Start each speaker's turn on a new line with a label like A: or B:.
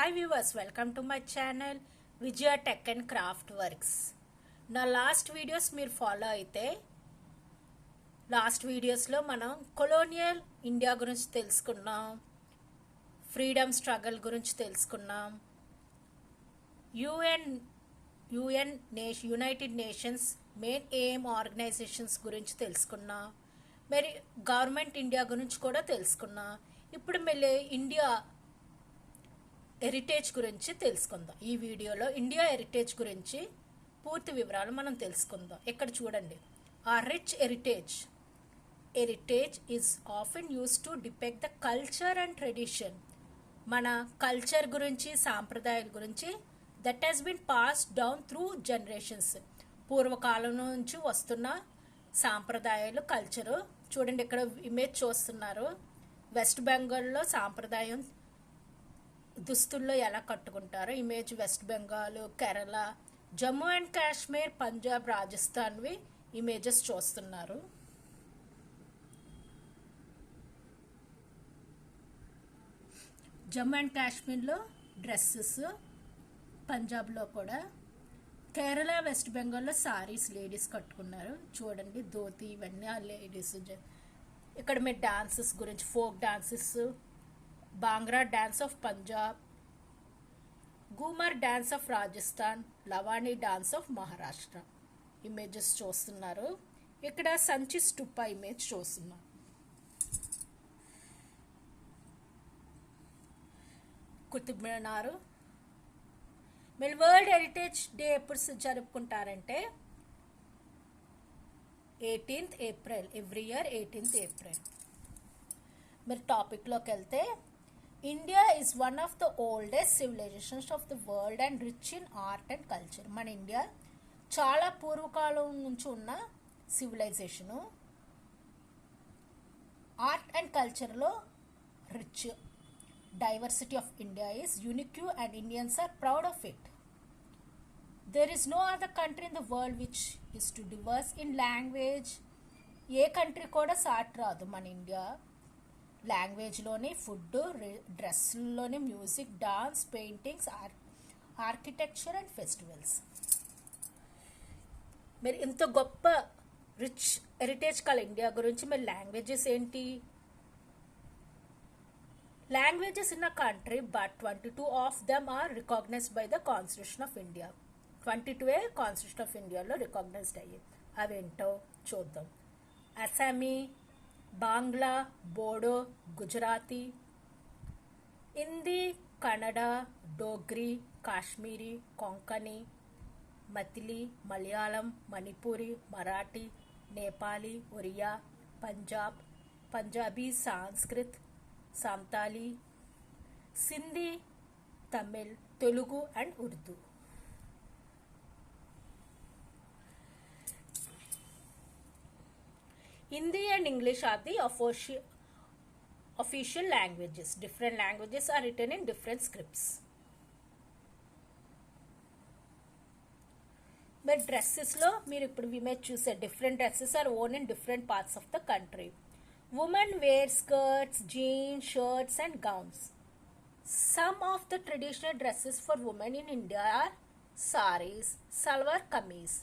A: Hi viewers, welcome to my channel Vijaya Tech and Craft Works. నా last videos మీరు follow అయితే last వీడియోస్లో మనం కొలోనియల్ ఇండియా గురించి తెలుసుకున్నాం, ఫ్రీడమ్ స్ట్రగల్ గురించి తెలుసుకున్నాం, united nations main aim organizations గురించి తెలుసుకున్నాం, మరి గవర్నమెంట్ ఇండియా గురించి కూడా తెలుసుకున్నాం. ఇప్పుడు మళ్ళీ ఇండియా హెరిటేజ్ గురించి తెలుసుకుందాం. ఈ వీడియోలో ఇండియా హెరిటేజ్ గురించి పూర్తి వివరాలు మనం తెలుసుకుందాం. ఇక్కడ చూడండి, ఆ rich heritage is often used to depict the culture and tradition. మన కల్చర్ గురించి, సాంప్రదాయాల గురించి that has been passed down through generations. పూర్వకాలం నుంచి వస్తున్న సాంప్రదాయాలు, కల్చరు. చూడండి, ఇక్కడ ఇమేజ్ చూస్తున్నారు. వెస్ట్ బెంగాల్లో సాంప్రదాయం దుస్తుల్లో ఎలా కట్టుకుంటారో image West Bengal, Kerala, Jammu and Kashmir, Punjab, రాజస్థాన్వి ఇమేజెస్ చూస్తున్నారు. జమ్మూ అండ్ కాశ్మీర్లో డ్రెస్సెస్, పంజాబ్లో కూడా, కేరళ, వెస్ట్ బెంగాల్లో సారీస్ లేడీస్ కట్టుకున్నారు. చూడండి, ధోతి, ఇవన్నీ ఆ లేడీస్. ఇక్కడ మీరు డాన్సెస్ గురించి, folk dances, Bhangra dance of Punjab, Ghoomar dance of Rajasthan, Lavani dance of Maharashtra images చూస్తున్నారు. ఇక్కడ సంచి స్టూపా ఇమేజ్ చూస్తున్నారు. కుతుబ్ మినార్. మీరు వరల్డ్ హెరిటేజ్ డే ఎప్పుడు జరుపుకుంటారంటే 18th April, every year 18th April. మీరు టాపిక్లోకి వెళ్తే, India is one of the oldest civilizations of the world and rich in art and culture. మన ఇండియా చాలా పూర్వకాలం నుంచి ఉన్న సివిలైజేషను. ఆర్ట్ అండ్ కల్చర్లో రిచ్. Diversity of India is unique and Indians are proud of it. There is no other country in the world which is too diverse in language. ఏ country కూడా సాటి రాదు మన ఇండియా. లాంగ్వేజ్లోని, ఫుడ్, డ్రెస్లోని, music, dance, paintings, architecture and festivals. మీరు ఇంత గొప్ప రిచ్ హెరిటేజ్ కల ఇండియా గురించి మీరు లాంగ్వేజెస్ ఏంటి? Languages in a country, but 22 of them are recognized by the constitution of India. 22 constitution of ఇండియాలో రికాగ్నైజ్డ్ అయ్యాయి. అవేంటో చూద్దాం. Assamese, Bangla, Bodo, Gujarati, Hindi, Kannada, Dogri, Kashmiri, Konkani, Maithili, Malayalam, Manipuri, Marathi, Nepali, Oriya, Punjabi, Sanskrit, Santali, Sindhi, Tamil, Telugu and Urdu. Hindi and English are the official languages. Different languages are written in different scripts. But dresses lo meer ippudu image choose different dresses are worn in different parts of the country. Women wear skirts, jeans, shirts and gowns. Some of the traditional dresses for women in India are saris, salwar kameez,